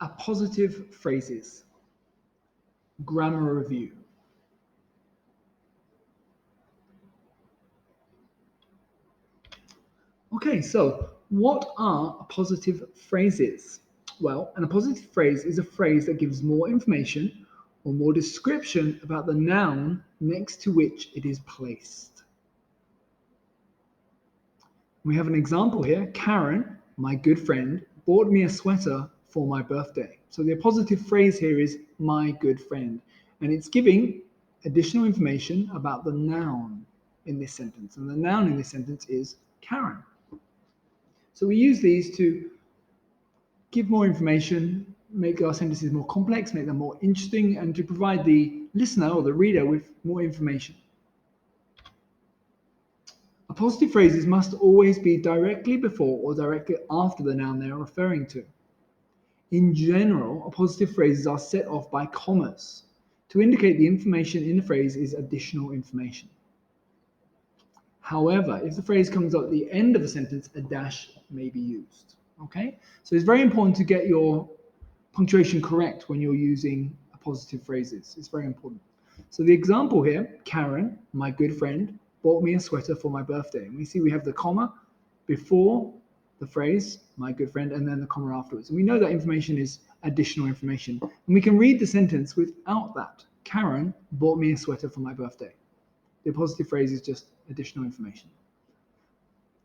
Appositive phrases. Grammar review. Okay, so what are appositive phrases? Well, an appositive phrase is a phrase that gives more information or more description about the noun next to which it is placed. We have an example here. Karen, my good friend, bought me a sweater for my birthday. So the appositive phrase here is my good friend, and it's giving additional information about the noun in this sentence. And the noun in this sentence is Karen. So we use these to give more information, make our sentences more complex, make them more interesting, and to provide the listener or the reader with more information. Appositive phrases must always be directly before or directly after the noun they are referring to. In general, appositive phrases are set off by commas to indicate the information in the phrase is additional information. However, if the phrase comes at the end of a sentence, a dash may be used. Okay? So it's very important to get your punctuation correct when you're using appositive phrases. It's very important. So the example here, Karen, my good friend, bought me a sweater for my birthday. And we see we have the comma before the phrase, my good friend, and then the comma afterwards. And we know that information is additional information. And we can read the sentence without that. Karen bought me a sweater for my birthday. The appositive phrase is just additional information.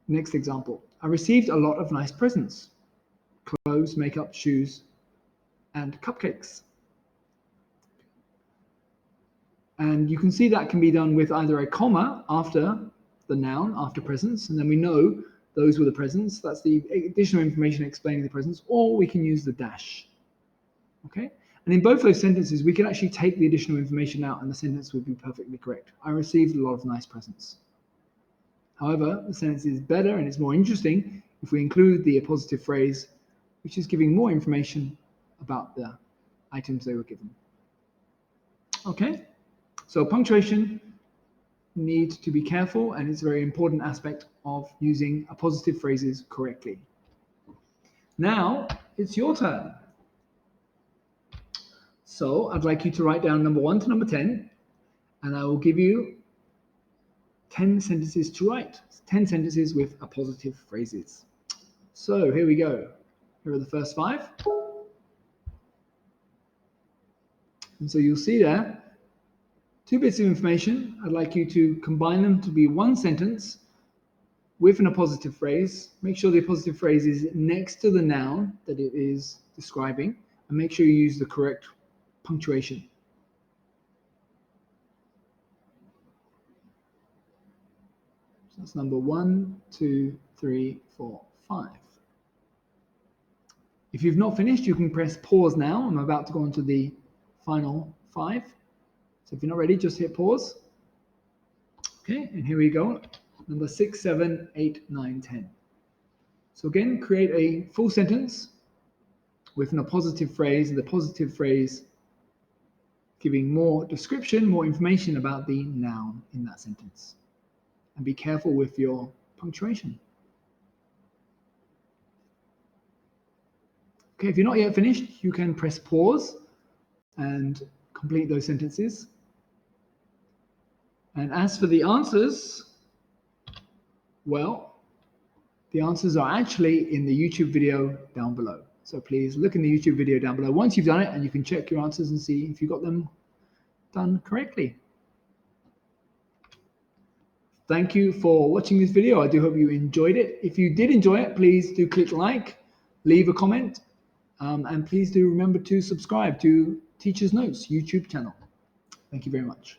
Next example. I received a lot of nice presents. Clothes, makeup, shoes, and cupcakes. And you can see that can be done with either a comma after the noun, after presents, and then we know those were the presents. That's the additional information explaining the presents, or we can use the dash. Okay? And in both those sentences, we can actually take the additional information out and the sentence would be perfectly correct. I received a lot of nice presents. However, the sentence is better and it's more interesting if we include the appositive phrase, which is giving more information about the items they were given. Okay? So punctuation needs to be careful, and it's a very important aspect of using appositive phrases correctly. Now, it's your turn. So I'd like you to write down number 1 to number 10, and I will give you 10 sentences to write. 10 sentences with appositive phrases. So here we go. Here are the first 5. And so you'll see there 2 bits of information. I'd like you to combine them to be one sentence with an appositive phrase. Make sure the appositive phrase is next to the noun that it is describing, and make sure you use the correct punctuation. So that's number 1, 2, 3, 4, 5. If you've not finished, you can press pause now. I'm about to go on to the final 5. So if you're not ready, just hit pause. Okay, and here we go. Number 6, 7, 8, 9, 10. So again, create a full sentence with an appositive phrase, and the positive phrase giving more description, more information about the noun in that sentence. And be careful with your punctuation. Okay, if you're not yet finished, you can press pause and complete those sentences. And as for the answers, well, the answers are actually in the YouTube video down below. So please look in the YouTube video down below once you've done it, and you can check your answers and see if you got them done correctly. Thank you for watching this video. I do hope you enjoyed it. If you did enjoy it, please do click like, leave a comment, and please do remember to subscribe to Teacher's Notes YouTube channel. Thank you very much.